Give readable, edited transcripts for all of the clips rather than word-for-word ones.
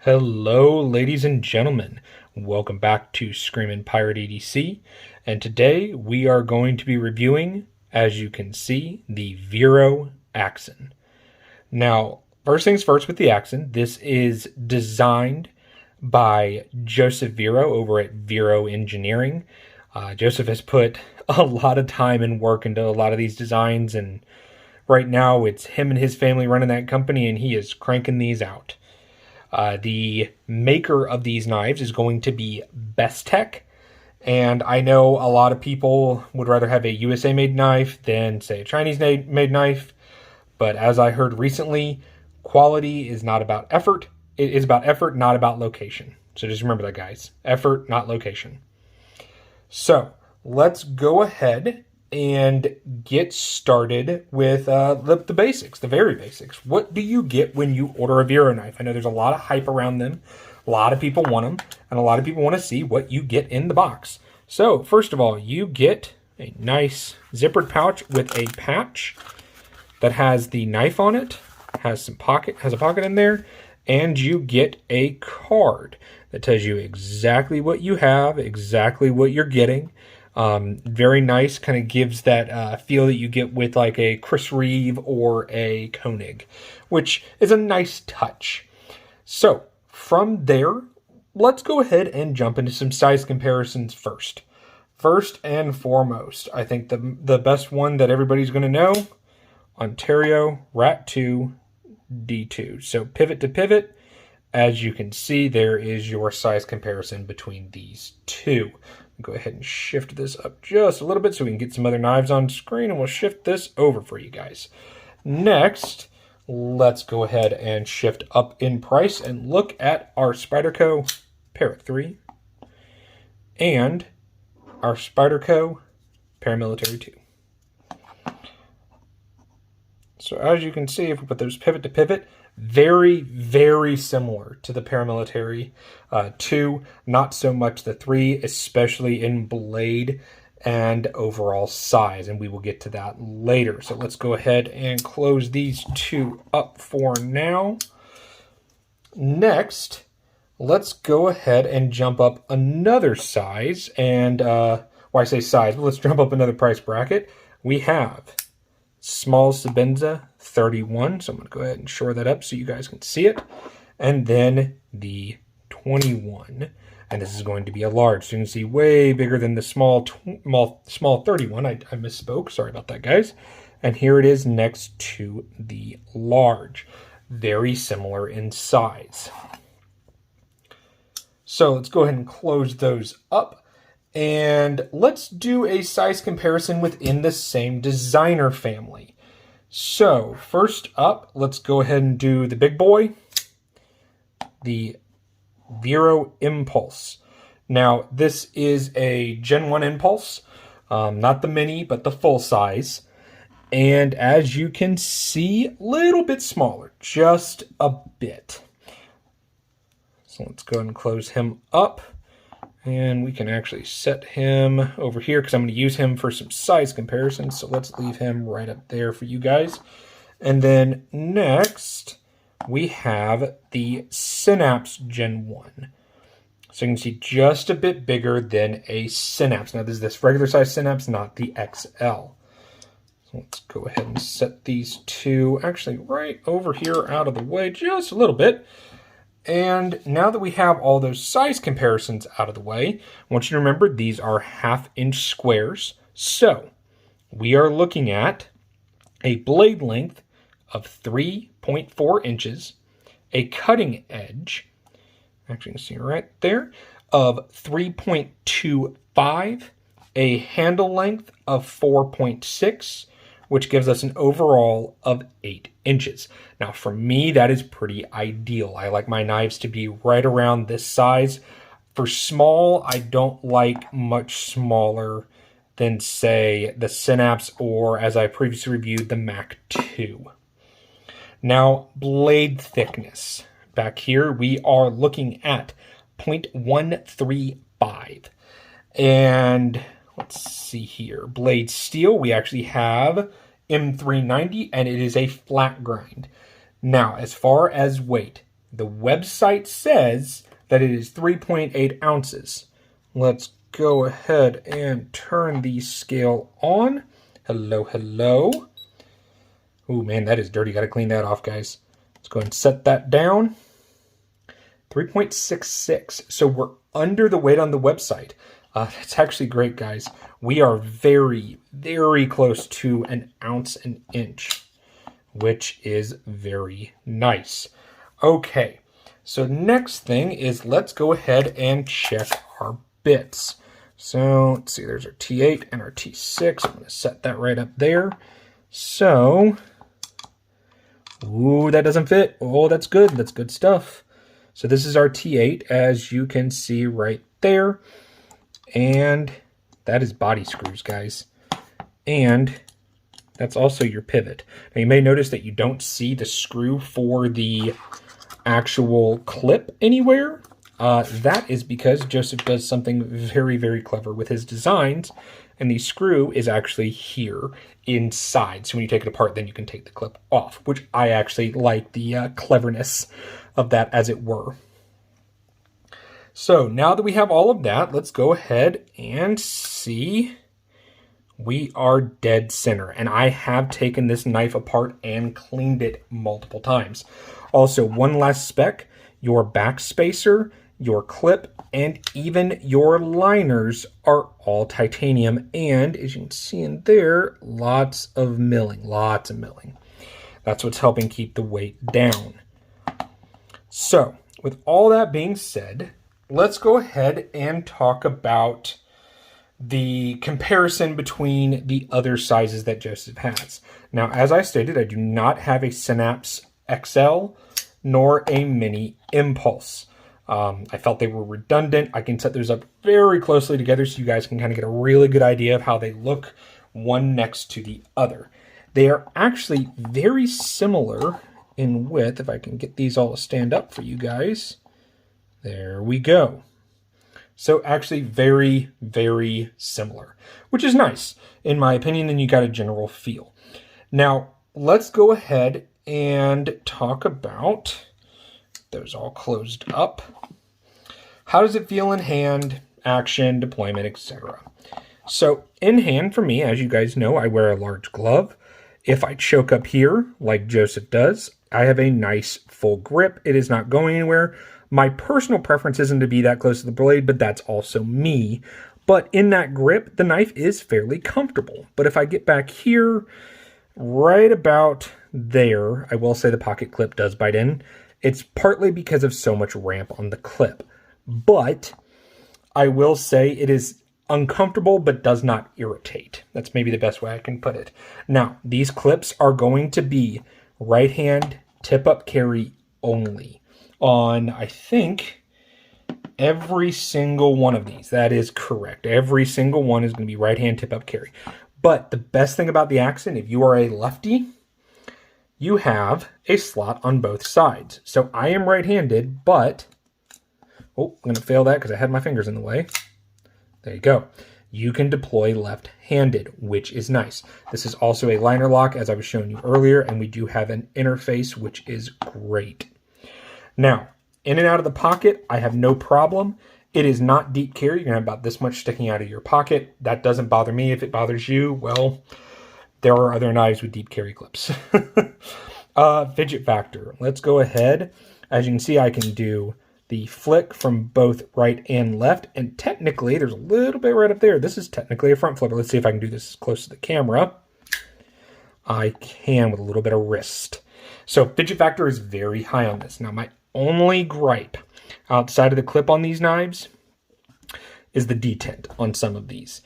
Hello, ladies and gentlemen. Welcome back to Screamin' Pirate EDC, and today we are going to be reviewing, as you can see, the Vero Axon. Now, first things first with the Axon, this is designed by Joseph Vero over at Vero Engineering. Joseph has put a lot of time and work into a lot of these designs, and right now it's him and his family running that company, and he is cranking these out. The maker of these knives is going to be Bestech, and I know a lot of people would rather have a USA-made knife than, say, a Chinese-made knife, but as I heard recently, quality is not about effort. It is about effort, not about location. So just remember that, guys. Effort, not location. So let's go ahead and get started with the basics, the very basics. What do you get when you order a Vero knife? I know there's a lot of hype around them. A lot of people want them, and a lot of people want to see what you get in the box. So first of all, you get a nice zippered pouch with a patch that has the knife on it, has a pocket in there, and you get a card that tells you exactly what you have, exactly what you're getting. Very nice, kind of gives that feel that you get with like a Chris Reeve or a Koenig, which is a nice touch. So from there, let's go ahead and jump into some size comparisons first. First and foremost, I think the best one that everybody's going to know, Ontario Rat 2 D2. So pivot to pivot, as you can see, there is your size comparison between these two. Go ahead and shift this up just a little bit so we can get some other knives on screen, and we'll shift this over for you guys. Next, let's go ahead and shift up in price and look at our Spyderco Parrot 3 and our Spyderco Paramilitary 2. So as you can see, if we put those pivot to pivot, very, very similar to the Paramilitary 2. Not so much the 3, especially in blade and overall size, and we will get to that later. So let's go ahead and close these two up for now. Next, let's go ahead and jump up another size, and I say size, but let's jump up another price bracket. We have small Sebenza 31, so I'm going to go ahead and shore that up so you guys can see it. And then the 21, and this is going to be a large, so you can see way bigger than the small 31. I misspoke, sorry about that, guys. And here it is next to the large. Very similar in size. So let's go ahead and close those up. And let's do a size comparison within the same designer family. So first up, let's go ahead and do the big boy, the Vero Impulse. Now, this is a Gen 1 Impulse, not the mini, but the full size. And as you can see, a little bit smaller, just a bit. So let's go ahead and close him up. And we can actually set him over here because I'm going to use him for some size comparisons. So let's leave him right up there for you guys. And then next, we have the Synapse Gen 1. So you can see just a bit bigger than a Synapse. Now this is this regular size Synapse, not the XL. So let's go ahead and set these two actually right over here out of the way just a little bit. And now that we have all those size comparisons out of the way, I want you to remember these are 1/2-inch squares. So we are looking at a blade length of 3.4 inches, a cutting edge, actually you can see right there, of 3.25, a handle length of 4.6, which gives us an overall of 8 inches. Now, for me, that is pretty ideal. I like my knives to be right around this size. For small, I don't like much smaller than, say, the Synapse or, as I previously reviewed, the Mac 2. Now, blade thickness. Back here, we are looking at 0.135. And let's see here. Blade steel, we actually have M390, and it is a flat grind. Now, as far as weight, the website says that it is 3.8 ounces. Let's go ahead and turn the scale on. Hello, hello. Oh man, that is dirty. Got to clean that off, guys. Let's go ahead and set that down. 3.66. So we're under the weight on the website. That's actually great, guys. We are very, very close to an ounce an inch, which is very nice. Okay, so next thing is let's go ahead and check our bits. So let's see, there's our T8 and our T6. I'm going to set that right up there. So, ooh, that doesn't fit. Oh, that's good. That's good stuff. So this is our T8, as you can see right there. And that is body screws, guys. And that's also your pivot. Now you may notice that you don't see the screw for the actual clip anywhere. That is because Joseph does something very, very clever with his designs. And the screw is actually here inside. So when you take it apart, then you can take the clip off, which I actually like the cleverness of that, as it were. So now that we have all of that, let's go ahead and see. We are dead center, and I have taken this knife apart and cleaned it multiple times. Also, one last spec, your back spacer, your clip, and even your liners are all titanium, and as you can see in there, lots of milling. That's what's helping keep the weight down. So, with all that being said, let's go ahead and talk about the comparison between the other sizes that Joseph has. Now, as I stated, I do not have a Synapse XL nor a Mini Impulse. I felt they were redundant. I can set those up very closely together so you guys can kind of get a really good idea of how they look one next to the other. They are actually very similar in width. If I can get these all to stand up for you guys. There we go. So actually very, very similar, which is nice, in my opinion, and you got a general feel. Now, let's go ahead and talk about those all closed up. How does it feel in hand, action, deployment, etc.? So in hand, for me, as you guys know, I wear a large glove. If I choke up here, like Joseph does, I have a nice full grip. It is not going anywhere. My personal preference isn't to be that close to the blade, but that's also me. But in that grip, the knife is fairly comfortable. But if I get back here, right about there, I will say the pocket clip does bite in. It's partly because of so much ramp on the clip. But I will say it is uncomfortable, but does not irritate. That's maybe the best way I can put it. Now, these clips are going to be right hand tip-up carry only on, I think, every single one of these. That is correct. Every single one is going to be right-hand tip-up carry. But the best thing about the Axon, if you are a lefty, you have a slot on both sides. So I am right-handed, but... oh, I'm going to fail that because I had my fingers in the way. There you go. You can deploy left-handed, which is nice. This is also a liner lock, as I was showing you earlier, and we do have an interface, which is great. Now, in and out of the pocket, I have no problem. It is not deep carry. You're going to have about this much sticking out of your pocket. That doesn't bother me. If it bothers you, well, there are other knives with deep carry clips. Fidget factor. Let's go ahead. As you can see, I can do the flick from both right and left. And technically, there's a little bit right up there. This is technically a front flipper. Let's see if I can do this as close to the camera. I can with a little bit of wrist. So fidget factor is very high on this. Now, my only gripe outside of the clip on these knives is the detent on some of these.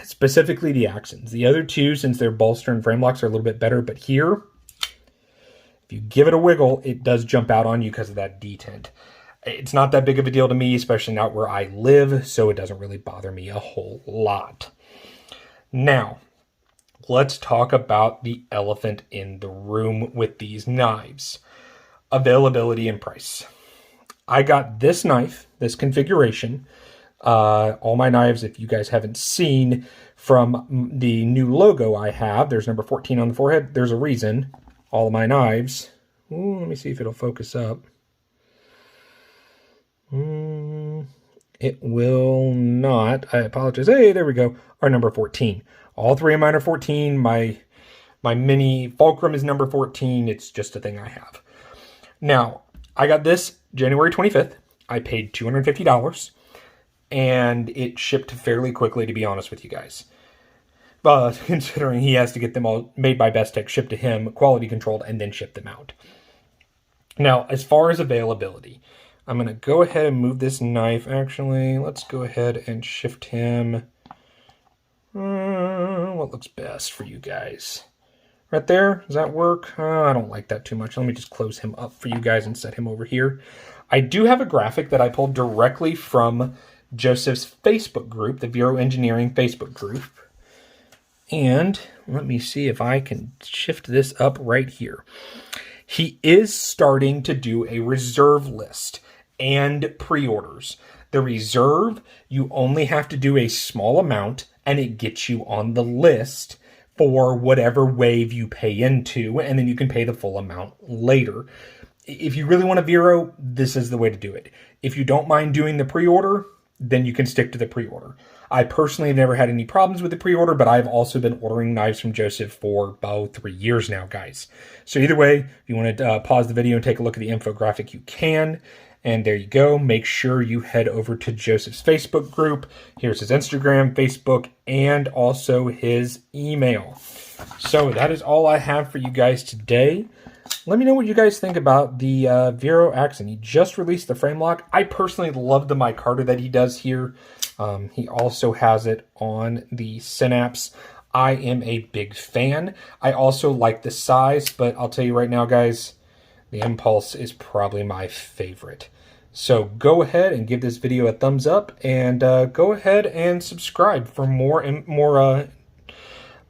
Specifically the Axons. The other two, since they're bolster and frame locks, are a little bit better. But here, if you give it a wiggle, it does jump out on you because of that detent. It's not that big of a deal to me, especially not where I live, so it doesn't really bother me a whole lot. Now, let's talk about the elephant in the room with these knives. Availability and price. I got this knife, this configuration. All my knives, if you guys haven't seen from the new logo I have, there's number 14 on the forehead. There's a reason. All of my knives. Ooh, let me see if it'll focus up. It will not. I apologize. Hey, there we go. Our number 14. All three of mine are 14. My mini fulcrum is number 14. It's just a thing I have. Now, I got this January 25th. I paid $250, and it shipped fairly quickly, to be honest with you guys. Considering he has to get them all made by Best Tech, shipped to him, quality controlled, and then ship them out. Now, as far as availability, I'm going to go ahead and move this knife. Actually, let's go ahead and shift him. What looks best for you guys? Right there? Does that work? I don't like that too much. Let me just close him up for you guys and set him over here. I do have a graphic that I pulled directly from Joseph's Facebook group, the Vero Engineering Facebook group. And let me see if I can shift this up right here. He is starting to do a reserve list and pre-orders. The reserve, you only have to do a small amount and it gets you on the list for whatever wave you pay into, and then you can pay the full amount later. If you really want a Vero, this is the way to do it. If you don't mind doing the pre-order, then you can stick to the pre-order. I personally have never had any problems with the pre-order, but I've also been ordering knives from Joseph for about 3 years now, guys. So either way, if you want to pause the video and take a look at the infographic, you can. And there you go. Make sure you head over to Joseph's Facebook group. Here's his Instagram, Facebook, and also his email. So that is all I have for you guys today. Let me know what you guys think about the Vero Axon. He just released the frame lock. I personally love the micarta that he does here. He also has it on the Synapse. I am a big fan. I also like the size, but I'll tell you right now, guys, the Impulse is probably my favorite. So go ahead and give this video a thumbs up, and go ahead and subscribe for more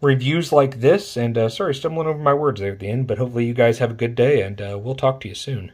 reviews like this. And sorry, stumbling over my words there at the end, but hopefully you guys have a good day, and we'll talk to you soon.